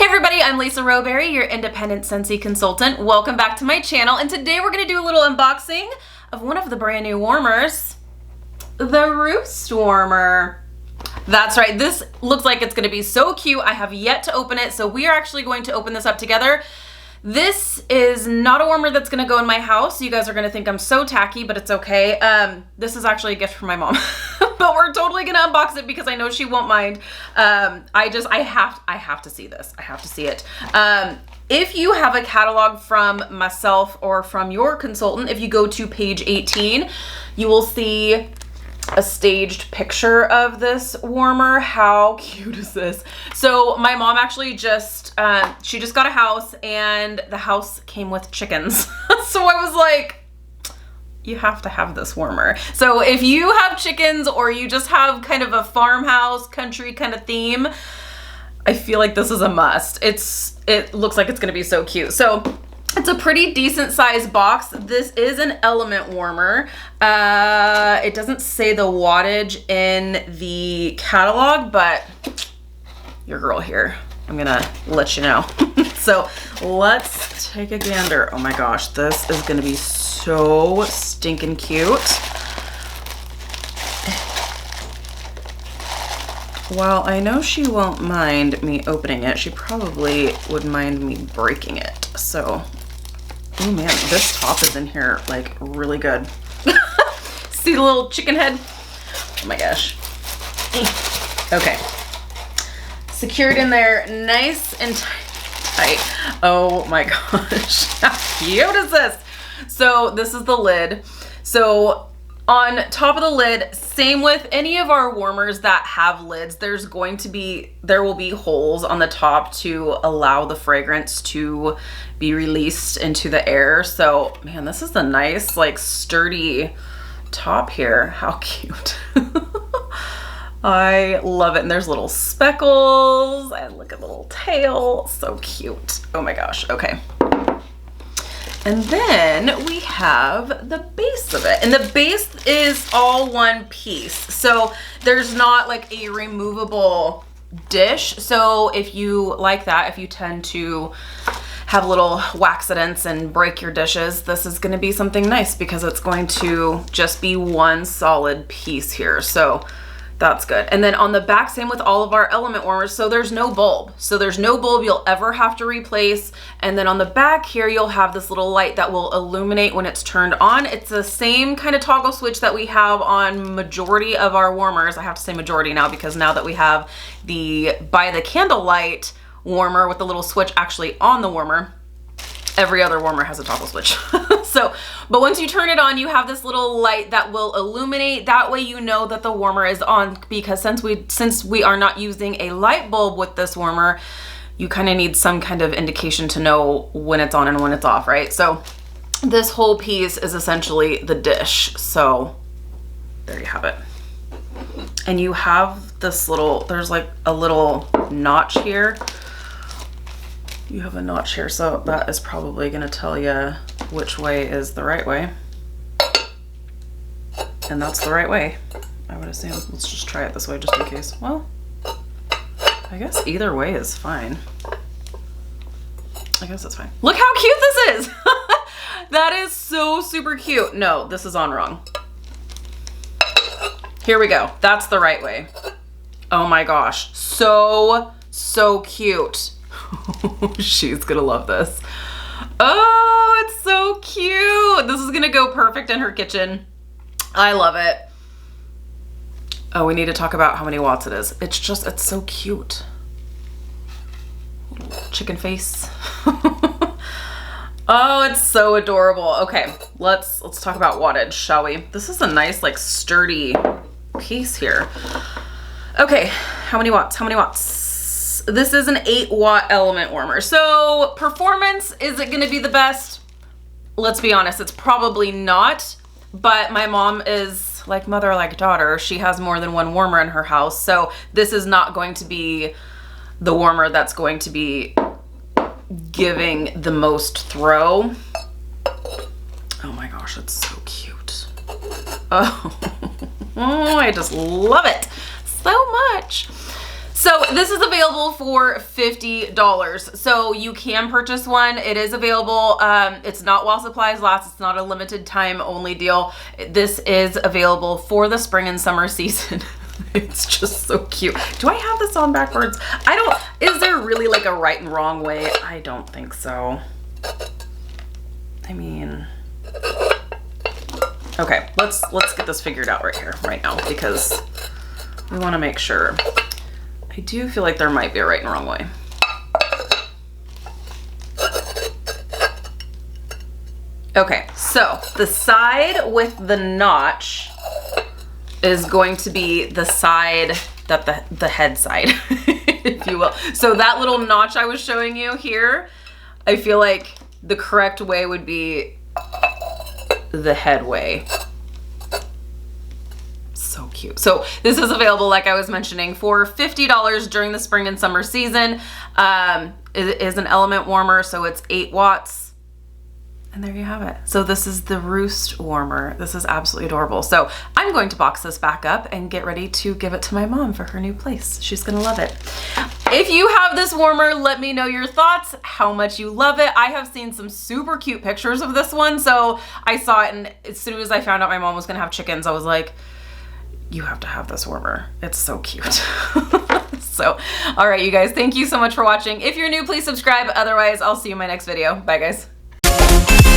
everybody, I'm Lisa Rowberry, your independent Scentsy consultant. Welcome back to my channel, and today we're going to do a little unboxing of one of the brand new warmers, the Roost warmer. That's right, this looks like it's going to be so cute. I have yet to open it, so we are actually going to open this up together. This is not a warmer that's going to go in my house. You guys are going to think I'm so tacky, but it's okay. This is actually a gift from my mom, but we're totally going to unbox it because I know she won't mind. I have to see this. I have to see it. If you have a catalog from myself or from your consultant, if you go to page 18, you will see a staged picture of this warmer. How cute is this? So my mom actually she just got a house, and the house came with chickens. So I was like, you have to have this warmer. So if you have chickens or you just have kind of a farmhouse country kind of theme, I feel like this is a must. It looks like it's gonna be so cute. So it's a pretty decent sized box. This is an element warmer. It doesn't say the wattage in the catalog, but your girl here, I'm gonna let you know. So let's take a gander. Oh my gosh, this is gonna be so stinking cute. While I know she won't mind me opening it, she probably would mind me breaking it. So, oh man, this top is in here like really good. See the little chicken head? Oh my gosh. Okay. Secured in there, nice and tight. Oh my gosh, how cute is this? So this is the lid. So on top of the lid, same with any of our warmers that have lids, there will be holes on the top to allow the fragrance to be released into the air. So man, this is a nice like sturdy top here. How cute. I love it. And there's little speckles and look at the little tail. So cute. Oh my gosh. Okay. And then we have the base of it. And the base is all one piece. So there's not like a removable dish. So if you like that, if you tend to have little waxidents and break your dishes, this is going to be something nice because it's going to just be one solid piece here. So that's good. And then on the back, same with all of our element warmers. So there's no bulb. So there's no bulb you'll ever have to replace. And then on the back here, you'll have this little light that will illuminate when it's turned on. It's the same kind of toggle switch that we have on majority of our warmers. I have to say majority now because now that we have the by the candlelight warmer with the little switch actually on the warmer, every other warmer has a toggle switch. But once you turn it on, you have this little light that will illuminate. That way you know that the warmer is on, because since we are not using a light bulb with this warmer, you kind of need some kind of indication to know when it's on and when it's off, right? So this whole piece is essentially the dish. So there you have it. And you have this there's like a little notch here. You have a notch here, so that is probably going to tell you which way is the right way. And that's the right way, I would assume. Let's just try it this way just in case. Well, I guess either way is fine. I guess it's fine. Look how cute this is! That is so super cute. No, this is on wrong. Here we go. That's the right way. Oh my gosh. So cute. She's gonna love this. Oh, it's so cute. This is gonna go perfect in her kitchen. I love it. Oh, we need to talk about how many watts it is. It's so cute. Chicken face. Oh, it's so adorable. Okay, let's talk about wattage, shall we? This is a nice like sturdy piece here. Okay, how many watts? How many watts? This is an 8-watt element warmer. So performance, is it gonna be the best? Let's be honest, it's probably not, but my mom is like mother, like daughter. She has more than one warmer in her house. So this is not going to be the warmer that's going to be giving the most throw. Oh my gosh, it's so cute. Oh, I just love it so much. So this is available for $50. So you can purchase one. It is available. It's not while supplies last. It's not a limited time only deal. This is available for the spring and summer season. It's just so cute. Do I have this on backwards? Is there really like a right and wrong way? I don't think so. I mean, okay, let's get this figured out right now, because we want to make sure. I do feel like there might be a right and wrong way. Okay, so the side with the notch is going to be the side that the head side, if you will. So that little notch I was showing you here, I feel like the correct way would be the head way. So cute. So this is available, like I was mentioning, for $50 during the spring and summer season. It is an element warmer, so it's 8 watts. And there you have it. So this is the Roost warmer. This is absolutely adorable. So I'm going to box this back up and get ready to give it to my mom for her new place. She's gonna love it. If you have this warmer, let me know your thoughts, how much you love it. I have seen some super cute pictures of this one. So I saw it, and as soon as I found out my mom was gonna have chickens, I was like, you have to have this warmer. It's so cute. So, all right, you guys, thank you so much for watching. If you're new, please subscribe. Otherwise, I'll see you in my next video. Bye, guys.